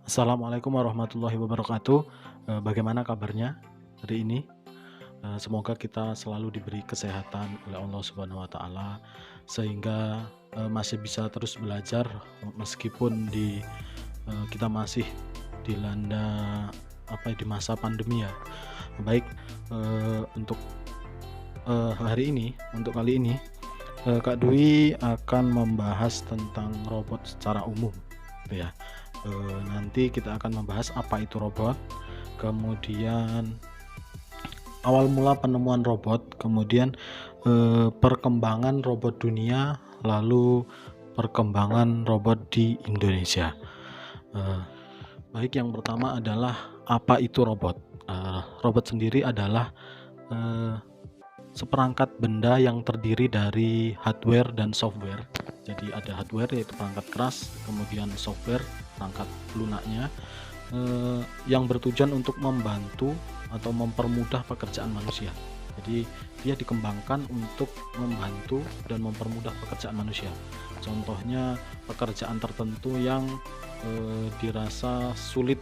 Assalamualaikum warahmatullahi wabarakatuh. Bagaimana kabarnya hari ini? Semoga kita selalu diberi kesehatan oleh Allah Subhanahu wa taala sehingga masih bisa terus belajar meskipun kita masih dilanda di masa pandemi ya. Baik, untuk untuk kali ini, Kak Dwi akan membahas tentang robot secara umum, gitu ya. Nanti kita akan membahas apa itu robot, kemudian awal mula penemuan robot, kemudian perkembangan robot dunia, lalu perkembangan robot di Indonesia. Eh, Baik, yang pertama adalah apa itu robot? Robot sendiri adalah eh, seperangkat benda yang terdiri dari hardware dan software. Jadi ada hardware yaitu perangkat keras, kemudian software perangkat lunaknya yang bertujuan untuk membantu atau mempermudah pekerjaan manusia. Jadi dia dikembangkan untuk membantu dan mempermudah pekerjaan manusia. Contohnya pekerjaan tertentu yang dirasa sulit.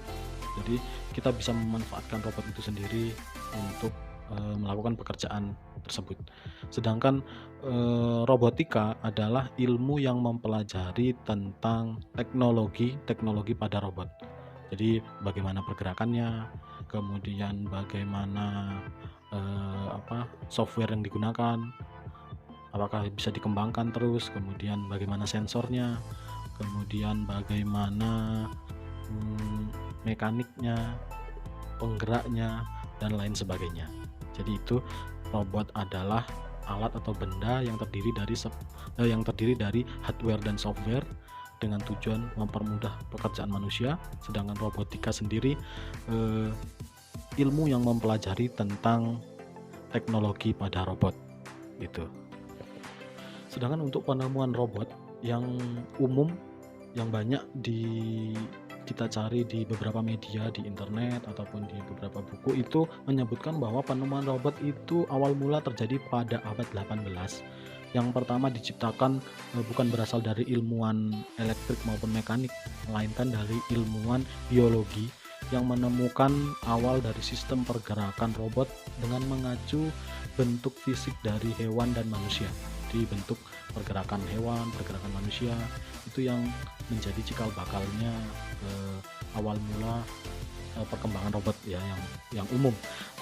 Jadi kita bisa memanfaatkan robot itu sendiri untuk melakukan pekerjaan tersebut. Sedangkan robotika adalah ilmu yang mempelajari tentang teknologi pada robot. Jadi bagaimana pergerakannya, kemudian bagaimana software yang digunakan, apakah bisa dikembangkan terus, kemudian bagaimana sensornya, kemudian bagaimana mekaniknya, penggeraknya, dan lain sebagainya. Jadi itu robot adalah alat atau benda yang terdiri dari hardware dan software dengan tujuan mempermudah pekerjaan manusia. Sedangkan robotika sendiri ilmu yang mempelajari tentang teknologi pada robot gitu. Sedangkan untuk penemuan robot yang umum yang banyak kita cari di beberapa media di internet ataupun di beberapa buku itu menyebutkan bahwa penemuan robot itu awal mula terjadi pada abad 18. Yang pertama diciptakan bukan berasal dari ilmuwan elektrik maupun mekanik, melainkan dari ilmuwan biologi yang menemukan awal dari sistem pergerakan robot dengan mengacu bentuk fisik dari hewan dan manusia. Di bentuk pergerakan hewan, pergerakan manusia itu yang menjadi cikal bakalnya awal mula perkembangan robot ya yang umum.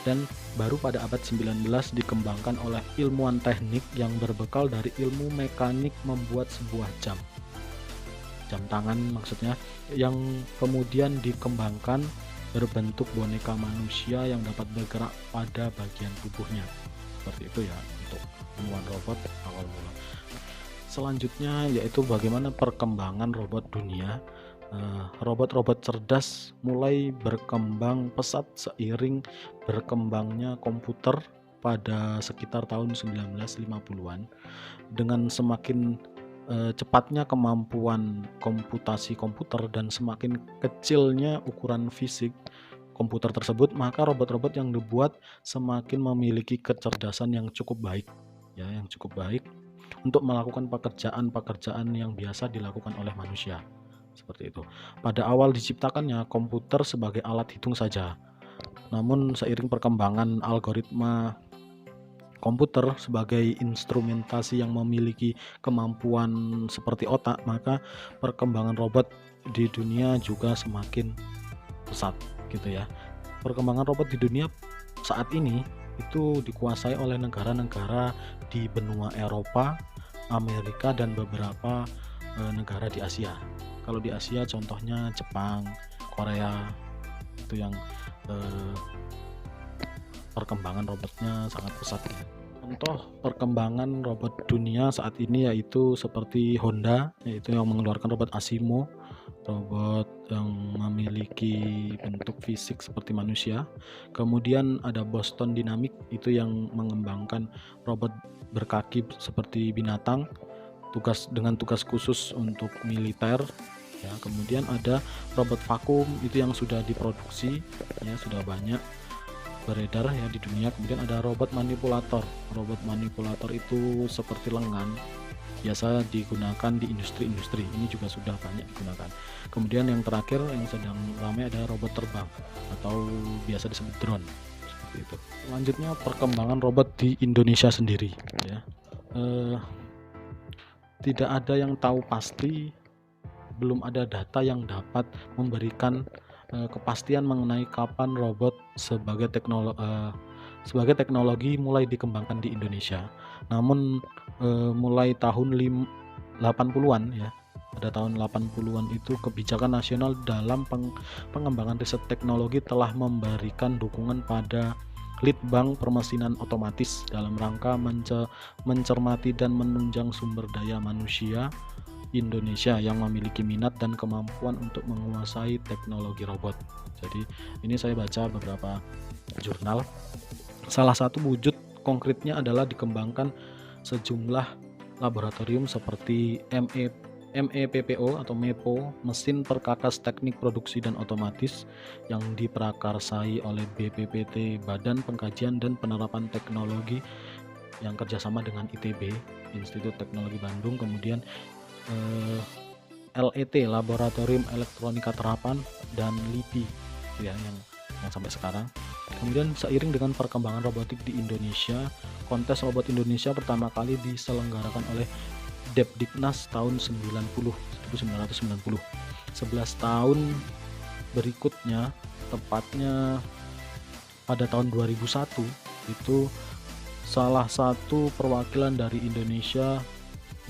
Dan baru pada abad 19 dikembangkan oleh ilmuwan teknik yang berbekal dari ilmu mekanik membuat sebuah jam tangan maksudnya, yang kemudian dikembangkan berbentuk boneka manusia yang dapat bergerak pada bagian tubuhnya. Seperti itu ya untuk penemuan robot awal mula. Selanjutnya yaitu bagaimana perkembangan robot dunia. Robot-robot cerdas mulai berkembang pesat seiring berkembangnya komputer pada sekitar tahun 1950-an. Dengan semakin cepatnya kemampuan komputasi komputer dan semakin kecilnya ukuran fisik komputer tersebut, maka robot-robot yang dibuat semakin memiliki kecerdasan yang cukup baik untuk melakukan pekerjaan-pekerjaan yang biasa dilakukan oleh manusia. Seperti itu. Pada awal diciptakannya komputer sebagai alat hitung saja. Namun seiring perkembangan algoritma komputer sebagai instrumentasi yang memiliki kemampuan seperti otak, maka perkembangan robot di dunia juga semakin pesat gitu ya. Perkembangan robot di dunia saat ini itu dikuasai oleh negara-negara di benua Eropa, Amerika, dan beberapa negara di Asia. Kalau di Asia contohnya Jepang, Korea, itu yang perkembangan robotnya sangat pesat ya. Contoh perkembangan robot dunia saat ini yaitu seperti Honda, yaitu yang mengeluarkan robot Asimo, robot yang memiliki bentuk fisik seperti manusia. Kemudian ada Boston Dynamics, itu yang mengembangkan robot berkaki seperti binatang, dengan tugas khusus untuk militer ya. Kemudian ada robot vakum, itu yang sudah diproduksi ya, sudah banyak beredar ya di dunia. Kemudian ada robot manipulator itu seperti lengan biasa digunakan di industri-industri, ini juga sudah banyak digunakan. Kemudian yang terakhir yang sedang ramai ada robot terbang atau biasa disebut drone, seperti itu. Selanjutnya perkembangan robot di Indonesia sendiri, ya. Tidak ada yang tahu pasti, belum ada data yang dapat memberikan kepastian mengenai kapan robot sebagai teknologi mulai dikembangkan di Indonesia. Namun mulai tahun 80-an ya, pada tahun 80-an itu kebijakan nasional dalam pengembangan riset teknologi telah memberikan dukungan pada Litbang Permesinan Otomatis dalam rangka mencermati dan menunjang sumber daya manusia Indonesia yang memiliki minat dan kemampuan untuk menguasai teknologi robot. Jadi ini saya baca beberapa jurnal. Salah satu wujud konkretnya adalah dikembangkan sejumlah laboratorium seperti MEPPO atau MEPO, mesin perkakas teknik produksi dan otomatis, yang diprakarsai oleh BPPT, Badan Pengkajian dan Penerapan Teknologi, yang kerjasama dengan ITB, Institut Teknologi Bandung. Kemudian LET, Laboratorium Elektronika Terapan, dan LIPI ya, yang sampai sekarang. Kemudian seiring dengan perkembangan robotik di Indonesia, kontes robot Indonesia pertama kali diselenggarakan oleh Depdiknas tahun 1990. 11 tahun berikutnya, tepatnya pada tahun 2001, itu salah satu perwakilan dari Indonesia,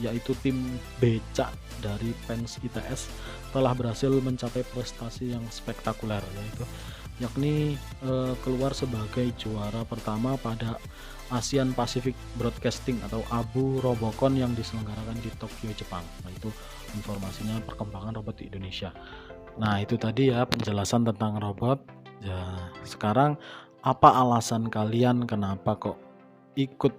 yaitu tim becak dari PENS ITS, telah berhasil mencapai prestasi yang spektakuler, yakni keluar sebagai juara pertama pada Asian Pacific Broadcasting atau ABU Robocon yang diselenggarakan di Tokyo, Jepang. Nah, itu informasinya perkembangan robot di Indonesia. Nah, itu tadi ya penjelasan tentang robot. Ya, sekarang apa alasan kalian kenapa kok ikut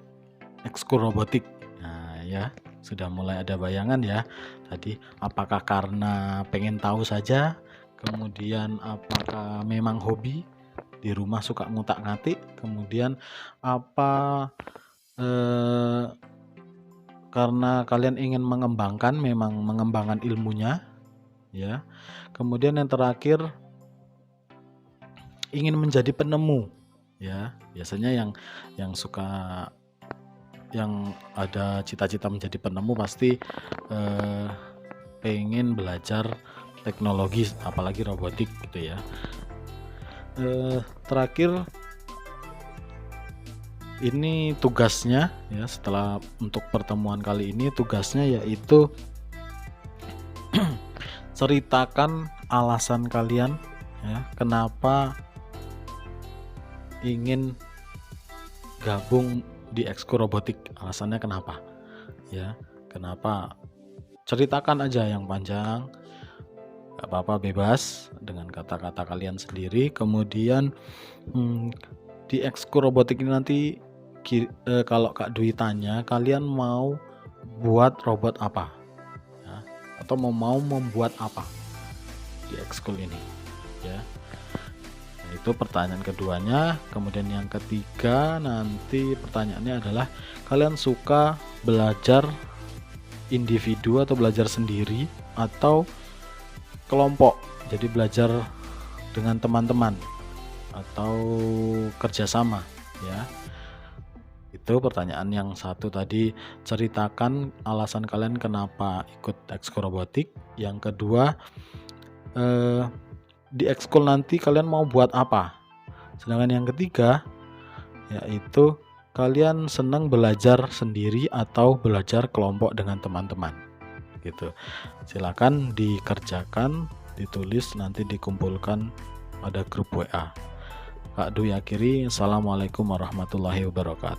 ekskul robotik? Nah, ya sudah mulai ada bayangan ya tadi. Apakah karena pengen tahu saja, kemudian apakah memang hobi, di rumah suka ngutak-ngatik, kemudian apa karena kalian ingin mengembangkan ilmunya ya. Kemudian yang terakhir, ingin menjadi penemu ya. Biasanya yang suka, yang ada cita-cita menjadi penemu pasti pengen belajar teknologi, apalagi robotik gitu ya. Terakhir, ini tugasnya ya, setelah untuk pertemuan kali ini tugasnya yaitu ceritakan alasan kalian ya, kenapa ingin gabung di ekskul robotik. Alasannya kenapa ya, kenapa, ceritakan aja yang panjang, gak apa-apa, bebas dengan kata-kata kalian sendiri. Kemudian di ekskul robotik ini nanti kalau Kak Dwi tanya, kalian mau buat robot apa ya, atau mau membuat apa di ekskul ini ya. Itu pertanyaan keduanya. Kemudian yang ketiga, nanti pertanyaannya adalah kalian suka belajar individu atau belajar sendiri atau kelompok, jadi belajar dengan teman-teman atau kerjasama ya. Itu pertanyaan yang satu tadi, ceritakan alasan kalian kenapa ikut ekskul robotik. Yang kedua, di ekskul nanti kalian mau buat apa. Sedangkan yang ketiga yaitu kalian senang belajar sendiri atau belajar kelompok dengan teman-teman gitu. Silakan dikerjakan, ditulis, nanti dikumpulkan pada grup WA. Kak Dwi akhiri, assalamualaikum warahmatullahi wabarakatuh.